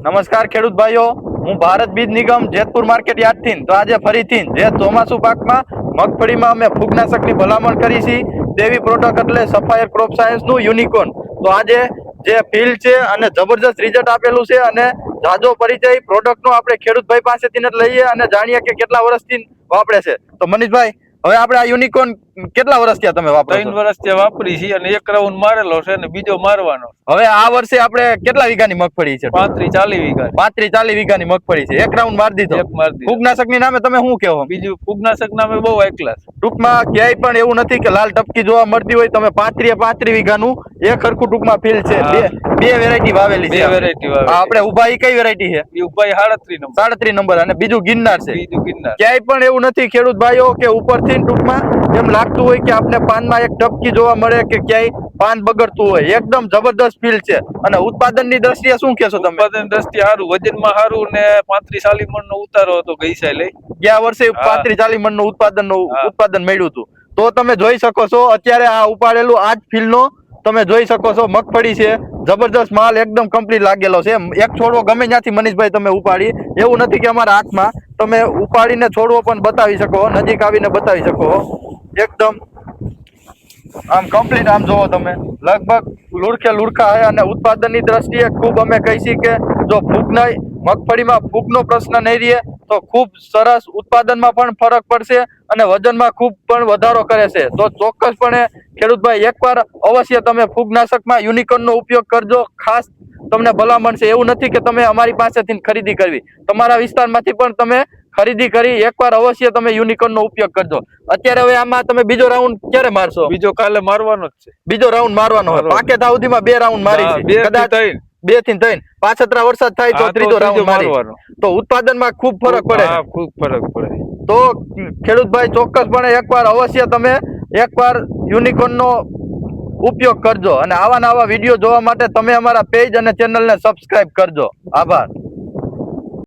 નમસ્કાર ખેડૂત ભાઈઓ, હું ભારત બીજ નિગમ જેતપુર માર્કેટ યાર્ડથી તો આજે ફરીથી જે ચોમાસુ પાકમાં મગફળીમાં અમે ફૂગનાશકની ભલામણ કરી છે તેવી પ્રોડક્ટ એટલે સફાયર ક્રોપ સાયન્સનું યુનિકોર્ન. તો આજે જે ફીલ્ડ છે અને જબરજસ્ત રિઝલ્ટ આપેલું છે અને જાજો પરિચય પ્રોડક્ટનો આપણે ખેડૂત ભાઈ પાસેથી જ લઈએ અને જાણીએ કે કેટલા વર્ષથી વાપરે છે. તો મનીષભાઈ, હવે આપણે આ યુનિકોર્ન કેટલા વર્ષ થયા તમે વાપરો? 3 વર્ષથી વાપરી છે અને એક રાઉન્ડ મારેલો છે અને બીજો મારવાનો. હવે આ વર્ષે આપણે કેટલા વીઘાની મગફળી છે? 35-40 વીઘા. 35-40 વીઘાની મગફળી છે. એક રાઉન્ડ મારી દીધો. ફૂગનાશકની નામે તમે શું કહો? બીજું ફૂગનાશક નામે બહુ એકલા છે. ટૂંકમાં ક્યાંય પણ એવું નથી કે લાલ ટપકી જોવા મળતી હોય. તમે 35 વીઘાનું એક સરખું ટૂંકમાં ફીલ છે. બે વેરાયટી વાવેલી છે. બે વેરાયટી વાવેલી. આપણે ઉભા ઈ કઈ વેરાયટી છે? એ ઉભા 37 નંબર અને બીજું ગિરનાર છે. બીજું ગિરનાર. ક્યાંય પણ એવું નથી ખેડૂત ભાઈઓ કે ઉપરથી ટૂંકમાં એમ લાગતું હોય કે આપણે પાનમાં એક ટપકી જોવા મળે કે ક્યાંય પાન બગડતું હોય. એકદમ જબરદસ્ત ફીલ છે. અને ઉત્પાદનની દ્રષ્ટિએ શું કહેશો તમે? ઉત્પાદન દ્રષ્ટિએ સારું, વજનમાં સારું ને 35-40 મણનો ઉતારો હતો ગઈ સાલ. ગયા વર્ષે 35-40 મણનું ઉત્પાદન મળ્યું હતું. તો તમે જોઈ શકો છો અત્યારે આ ઉપાડેલું આ જ ફીલનો તમે જોઈ શકો છો. મગફળી છે, જબરદસ્ત માલ એકદમ કમ્પ્લીટ લાગેલો છે. એક છોડવો ગમે ત્યાંથી મનીષભાઈ તમે ઉપાડી, એવું નથી કે અમારા હાથમાં, તમે ઉપાડીને છોડવો પણ બતાવી શકો, નજીક આવીને બતાવી શકો. એકદમ આમ કમ્પ્લીટ આમ જોવો તમે, લગભગ લુડખે લુડખા હે. અને ઉત્પાદનની દ્રષ્ટિએ ખૂબ અમે કહીશી કે જો મગફળીમાં ફૂગનો પ્રશ્ન નહીં રહે તો ખૂબ સરસ ઉત્પાદનમાં પણ ફરક પડશે અને વજનમાં ખૂબ પણ વધારો કરે છે. તો ચોક્કસપણે ખેડૂતભાઈ એકવાર અવશ્ય તમે ફૂગનાશકમાં યુનિકોર્નનો ઉપયોગ કરજો. ખાસ તમને ભલામણ છે. એવું નથી કે તમે અમારી પાસેથી ખરીદી કરવી, તમારા વિસ્તારમાંથી પણ તમે ખરીદી કરી એકવાર અવશ્ય તમે યુનિકોર્નનો ઉપયોગ કરજો. અત્યારે હવે આમાં તમે બીજો રાઉન્ડ ક્યારે મારશો? બીજો કાલે મારવાનો જ છે. બીજો રાઉન્ડ મારવાનો હોય. પાકે ત્યાં સુધીમાં 2 રાઉન્ડ મારી છે, કદાચ 2 થી 3. પાછતરા વરસાદ થાય તો ત્રીજો રાઉન્ડ મારવાનો. તો ઉત્પાદનમાં ખૂબ ફરક પડે. ખૂબ ફરક પડે. તો ખેડૂતભાઈ ચોક્કસપણે એકવાર અવશ્ય તમે એકવાર યુનિકોર્નનો ઉપયોગ કરજો. અને આવા વિડીયો જોવા માટે તમે અમારા પેજ અને ચેનલને સબસ્ક્રાઇબ કરજો. આભાર.